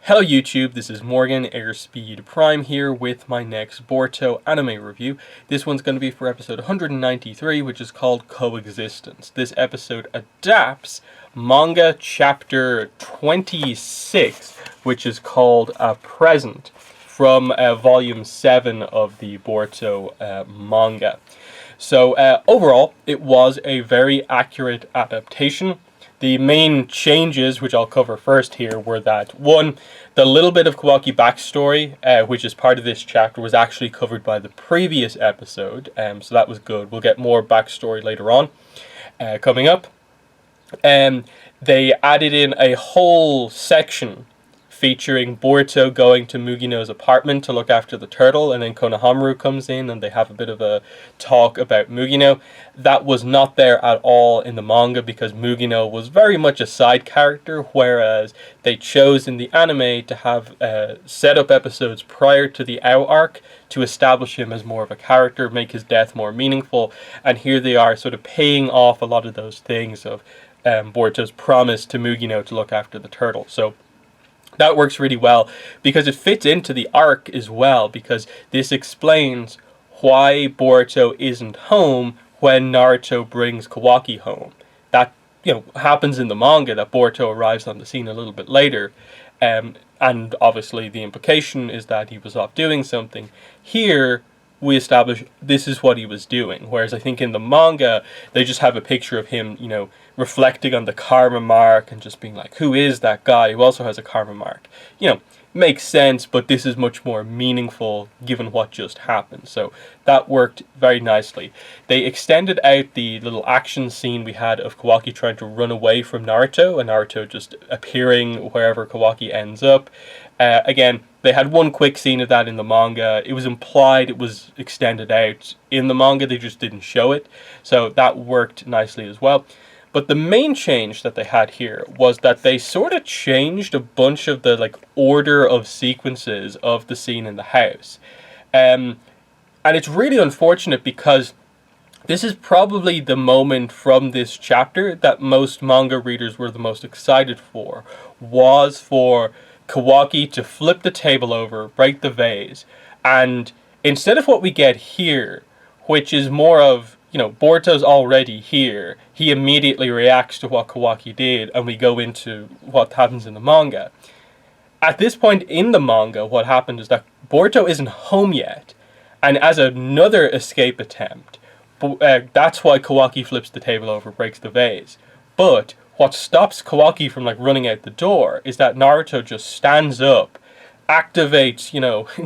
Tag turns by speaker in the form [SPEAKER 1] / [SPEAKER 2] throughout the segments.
[SPEAKER 1] Hello YouTube, this is Morgan, Airspeed Prime here with my next Boruto anime review. This one's going to be for episode 193, which is called Coexistence. This episode adapts manga chapter 26, which is called Present, from volume 7 of the Boruto manga. So overall, it was a very accurate adaptation. The main changes, which I'll cover first here, were that, one, the little bit of Kawaki backstory, which is part of this chapter, was actually covered by the previous episode, so that was good. We'll get more backstory later on, coming up. They added in a whole section featuring Boruto going to Mugino's apartment to look after the turtle, and then Konohamaru comes in and they have a bit of a talk about Mugino. That was not there at all in the manga because Mugino was very much a side character, whereas they chose in the anime to have set up episodes prior to the Ao arc to establish him as more of a character, make his death more meaningful, and here they are sort of paying off a lot of those things of Boruto's promise to Mugino to look after the turtle. So that works really well because it fits into the arc as well, because this explains why Boruto isn't home when Naruto brings Kawaki home. That, happens in the manga, that Boruto arrives on the scene a little bit later, and obviously the implication is that he was off doing something. Here we establish this is what he was doing, whereas I think in the manga they just have a picture of him, reflecting on the karma mark and just being like, who is that guy who also has a karma mark? Makes sense, but this is much more meaningful given what just happened. So that worked very nicely. They extended out the little action scene we had of Kawaki trying to run away from Naruto, and Naruto just appearing wherever Kawaki ends up. Again, they had one quick scene of that in the manga. It was implied it was extended out in the manga, they just didn't show it. So that worked nicely as well. But the main change that they had here was that they sort of changed a bunch of the order of sequences of the scene in the house. And it's really unfortunate because this is probably the moment from this chapter that most manga readers were the most excited for, was for Kawaki to flip the table over, break the vase, and instead of what we get here, which is more of, Boruto's already here, he immediately reacts to what Kawaki did, and we go into what happens in the manga. At this point in the manga, what happened is that Boruto isn't home yet, and as another escape attempt, that's why Kawaki flips the table over, breaks the vase. But what stops Kawaki from running out the door is that Naruto just stands up, activates,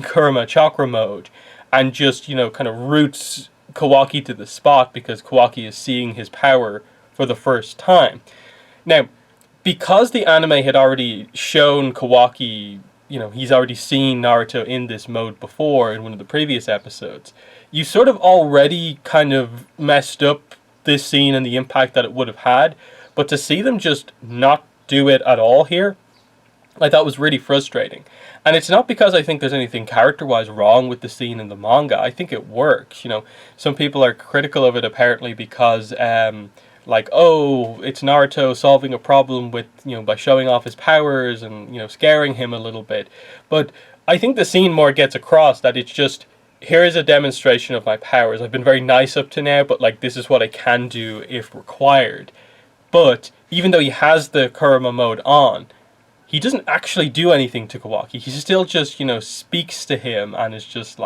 [SPEAKER 1] Kurama chakra mode, and just, kind of roots Kawaki to the spot because Kawaki is seeing his power for the first time. Now, because the anime had already shown Kawaki, he's already seen Naruto in this mode before in one of the previous episodes, you sort of already kind of messed up this scene and the impact that it would have had, but to see them just not do it at all here, I thought was really frustrating. And it's not because I think there's anything character-wise wrong with the scene in the manga. I think it works. Some people are critical of it apparently because, it's Naruto solving a problem with, by showing off his powers and, scaring him a little bit. But I think the scene more gets across that it's just, here is a demonstration of my powers. I've been very nice up to now, but this is what I can do if required. But even though he has the Kurama mode on, he doesn't actually do anything to Kawaki. He still just, speaks to him and is just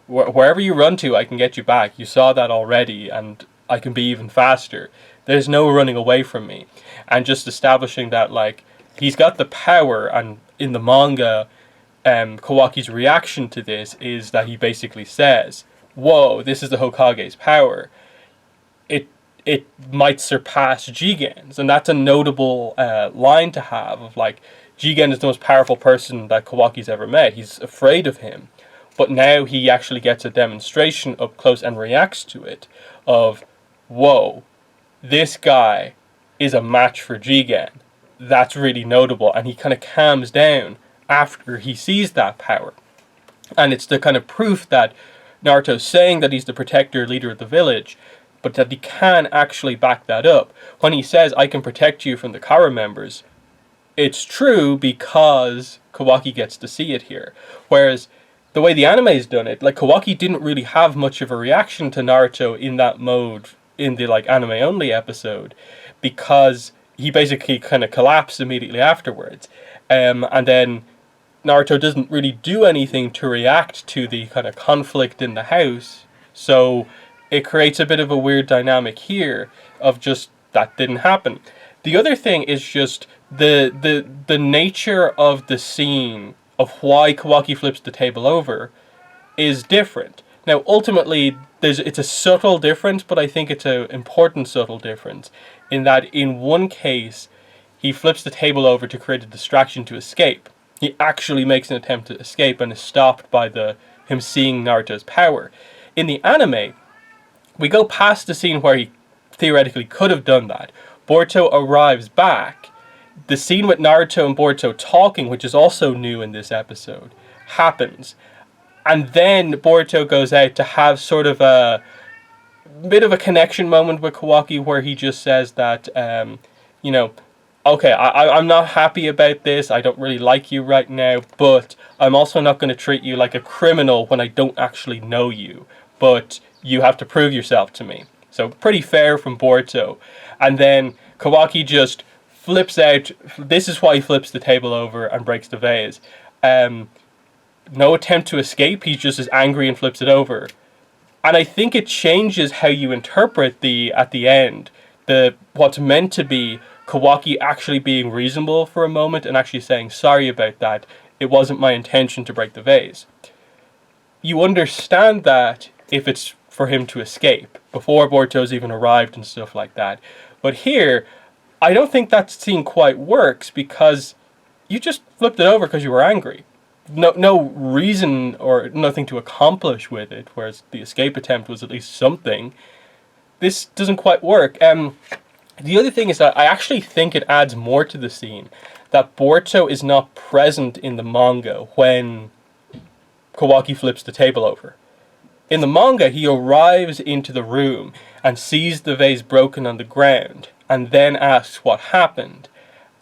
[SPEAKER 1] wherever you run to, I can get you back. You saw that already, and I can be even faster. There's no running away from me. And just establishing that, he's got the power, and in the manga, Kawaki's reaction to this is that he basically says, whoa, this is the Hokage's power. It might surpass Jigen's, and that's a notable line to have of Jigen is the most powerful person that Kawaki's ever met. He's afraid of him, but now he actually gets a demonstration up close and reacts to it of, whoa, this guy is a match for Jigen. That's really notable, and he kind of calms down after he sees that power. And it's the kind of proof that Naruto's saying that he's the protector, leader of the village, but that he can actually back that up. When he says, I can protect you from the Kara members, it's true because Kawaki gets to see it here. Whereas the way the anime's done it, like Kawaki didn't really have much of a reaction to Naruto in that mode in the like anime only episode, because he basically kind of collapsed immediately afterwards. And then Naruto doesn't really do anything to react to the kind of conflict in the house. So it creates a bit of a weird dynamic here of just that didn't happen. The other thing is just the nature of the scene of why Kawaki flips the table over is different. Now, ultimately, it's a subtle difference, but I think it's an important subtle difference in that in one case, he flips the table over to create a distraction to escape. He actually makes an attempt to escape and is stopped by him seeing Naruto's power. In the anime, we go past the scene where he theoretically could have done that. Boruto arrives back. The scene with Naruto and Boruto talking, which is also new in this episode, happens. And then Boruto goes out to have sort of a bit of a connection moment with Kawaki where he just says that, okay, I'm not happy about this. I don't really like you right now, but I'm also not going to treat you like a criminal when I don't actually know you. But you have to prove yourself to me. So pretty fair from Boruto. And then Kawaki just flips out. This is why he flips the table over and breaks the vase. No attempt to escape. He's just as angry and flips it over. And I think it changes how you interpret at the end, what's meant to be Kawaki actually being reasonable for a moment and actually saying, sorry about that. It wasn't my intention to break the vase. You understand that if it's for him to escape, before Boruto's even arrived and stuff like that. But here, I don't think that scene quite works because you just flipped it over because you were angry. No reason or nothing to accomplish with it, whereas the escape attempt was at least something. This doesn't quite work. The other thing is that I actually think it adds more to the scene that Boruto is not present in the manga when Kawaki flips the table over. In the manga, he arrives into the room and sees the vase broken on the ground and then asks what happened,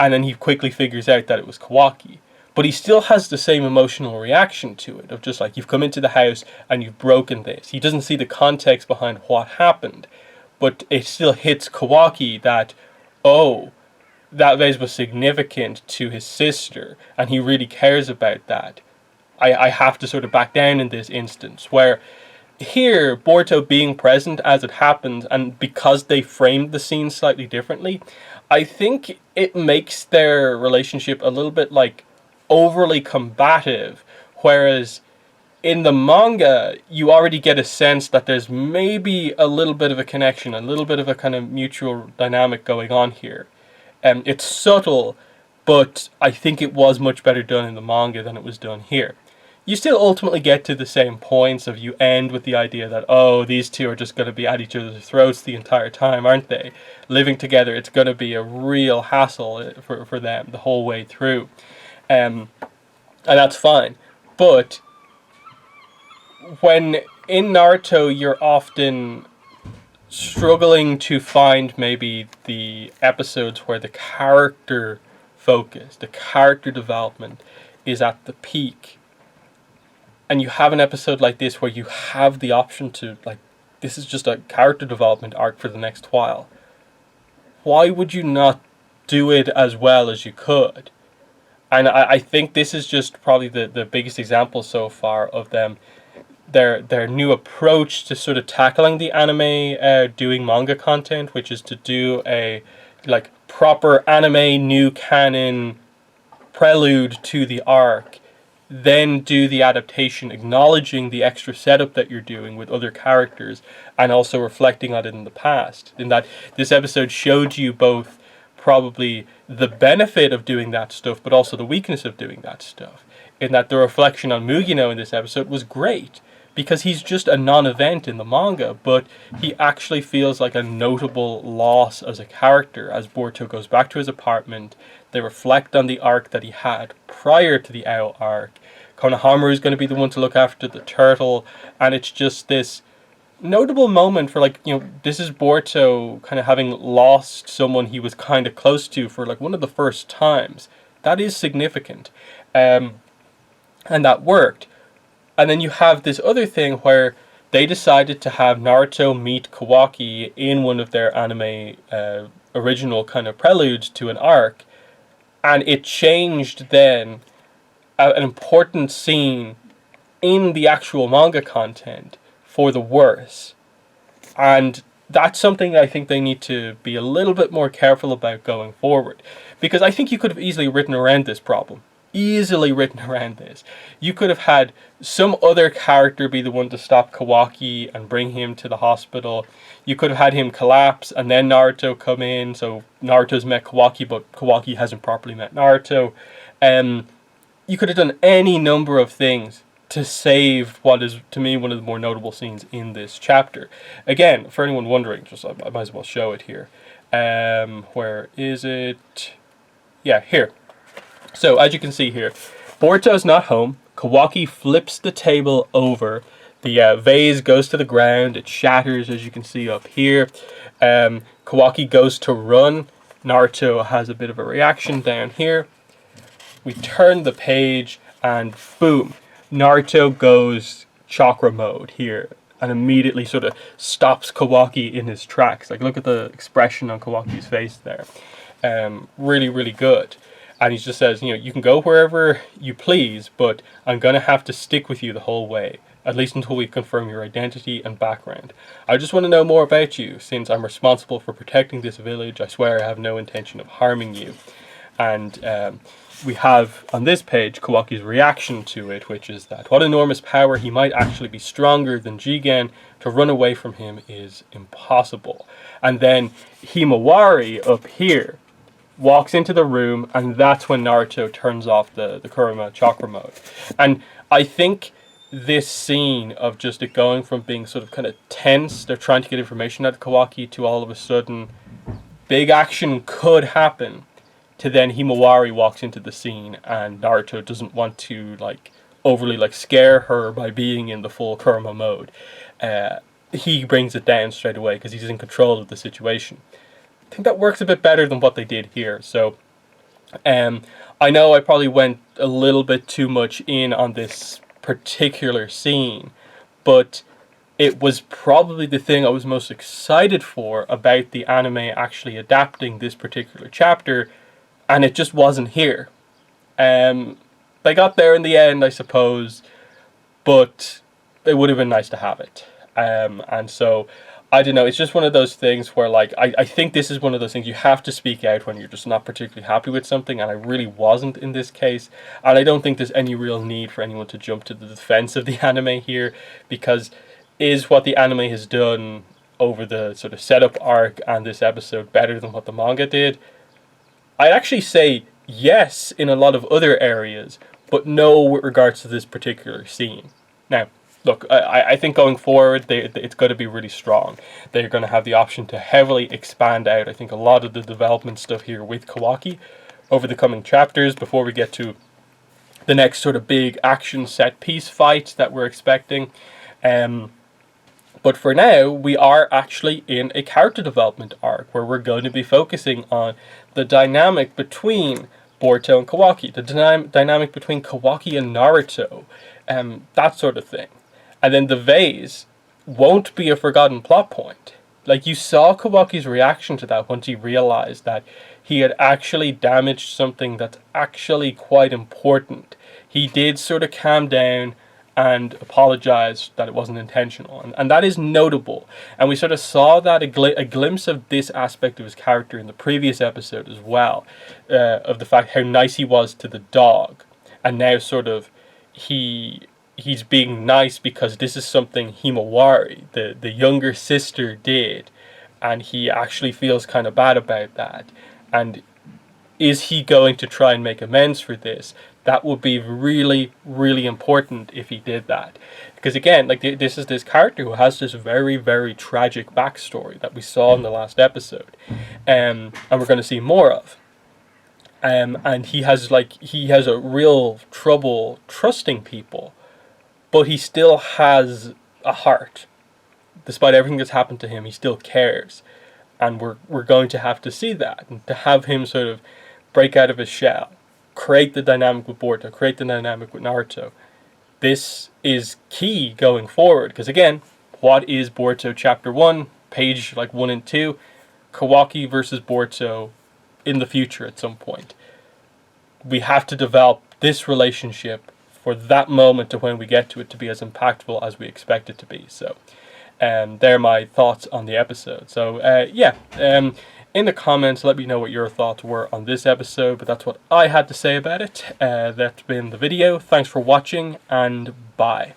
[SPEAKER 1] and then he quickly figures out that it was Kawaki. But he still has the same emotional reaction to it, of just like, you've come into the house and you've broken this. He doesn't see the context behind what happened, but it still hits Kawaki that, oh, that vase was significant to his sister, and he really cares about that. I have to sort of back down in this instance, where here, Boruto being present as it happens, and because they framed the scene slightly differently, I think it makes their relationship a little bit like overly combative, whereas in the manga you already get a sense that there's maybe a little bit of a connection, a little bit of a kind of mutual dynamic going on here. It's subtle, but I think it was much better done in the manga than it was done here. You still ultimately get to the same points of you end with the idea that, oh, these two are just going to be at each other's throats the entire time, aren't they? Living together, it's going to be a real hassle for them the whole way through. And that's fine. But when in Naruto you're often struggling to find maybe the episodes where the character focus, the character development is at the peak, and you have an episode like this where you have the option to, like, this is just a character development arc for the next while. Why would you not do it as well as you could? And I think this is just probably the biggest example so far of their new approach to sort of tackling the anime doing manga content, which is to do a like proper anime new canon prelude to the arc, then do the adaptation, acknowledging the extra setup that you're doing with other characters and also reflecting on it in the past. In that this episode showed you both probably the benefit of doing that stuff, but also the weakness of doing that stuff. In that the reflection on Mugino in this episode was great, because he's just a non-event in the manga, but he actually feels like a notable loss as a character as Boruto goes back to his apartment. They reflect on the arc that he had prior to the Ao arc. Konohamaru is going to be the one to look after the turtle, and it's just this notable moment for, like, you know, this is Boruto kind of having lost someone he was kind of close to for like one of the first times. That is significant. And that worked. And then you have this other thing where they decided to have Naruto meet Kawaki in one of their anime original kind of preludes to an arc, and it changed then an important scene in the actual manga content for the worse. And that's something I think they need to be a little bit more careful about going forward. Because I think you could have easily written around this problem. Easily written around this. You could have had some other character be the one to stop Kawaki and bring him to the hospital. You could have had him collapse and then Naruto come in. So Naruto's met Kawaki, but Kawaki hasn't properly met Naruto. You could have done any number of things to save what is, to me, one of the more notable scenes in this chapter. Again, for anyone wondering, just I might as well show it here. Where is it? Yeah, here. So, as you can see here, Boruto's not home. Kawaki flips the table over. The vase goes to the ground. It shatters, as you can see up here. Kawaki goes to run. Naruto has a bit of a reaction down here. We turn the page, and boom. Naruto goes chakra mode here and immediately sort of stops Kawaki in his tracks. Like, look at the expression on Kawaki's face there. Really, really good. And he just says, you can go wherever you please, but I'm going to have to stick with you the whole way, at least until we confirm your identity and background. I just want to know more about you, since I'm responsible for protecting this village. I swear I have no intention of harming you. And we have on this page Kawaki's reaction to it, which is that what enormous power, he might actually be stronger than Jigen. To run away from him is impossible. And then Himawari up here walks into the room, and that's when Naruto turns off the Kurama chakra mode. And I think this scene of just it going from being sort of kind of tense, they're trying to get information out of Kawaki, to all of a sudden big action could happen, to then Himawari walks into the scene and Naruto doesn't want to overly scare her by being in the full Kurama mode. He brings it down straight away because he's in control of the situation. I think that works a bit better than what they did here. So I know I probably went a little bit too much in on this particular scene, but it was probably the thing I was most excited for about the anime actually adapting this particular chapter, and it just wasn't here. They got there in the end, I suppose, but it would have been nice to have it. And so, I don't know, it's just one of those things where, I think this is one of those things you have to speak out when you're just not particularly happy with something, and I really wasn't in this case. And I don't think there's any real need for anyone to jump to the defense of the anime here, because is what the anime has done over the sort of setup arc and this episode better than what the manga did? I'd actually say yes in a lot of other areas, but no with regards to this particular scene. Now, look, I think going forward, it's going to be really strong. They're going to have the option to heavily expand out, I think, a lot of the development stuff here with Kawaki over the coming chapters before we get to the next sort of big action set-piece fight that we're expecting. But for now, we are actually in a character development arc where we're going to be focusing on the dynamic between Boruto and Kawaki, the dynamic between Kawaki and Naruto, that sort of thing. And then the vase won't be a forgotten plot point. You saw Kawaki's reaction to that once he realized that he had actually damaged something that's actually quite important. He did sort of calm down and apologize that it wasn't intentional. And that is notable. And we sort of saw that a glimpse of this aspect of his character in the previous episode as well, of the fact how nice he was to the dog. And now sort of he's being nice because this is something Himawari, the younger sister, did. And he actually feels kind of bad about that. And is he going to try and make amends for this? That would be really, really important if he did that. Because again, this is this character who has this very, very tragic backstory that we saw in the last episode. And we're going to see more of. And he has a real trouble trusting people. But he still has a heart. Despite everything that's happened to him, he still cares. And we're going to have to see that. And to have him sort of break out of his shell, create the dynamic with Boruto, create the dynamic with Naruto. This is key going forward, because again, what is Boruto Chapter 1, page like 1 and 2? Kawaki versus Boruto in the future at some point. We have to develop this relationship for that moment to when we get to it to be as impactful as we expect it to be. So, they're my thoughts on the episode. So, in the comments, let me know what your thoughts were on this episode, but that's what I had to say about it. That's been the video. Thanks for watching, and bye.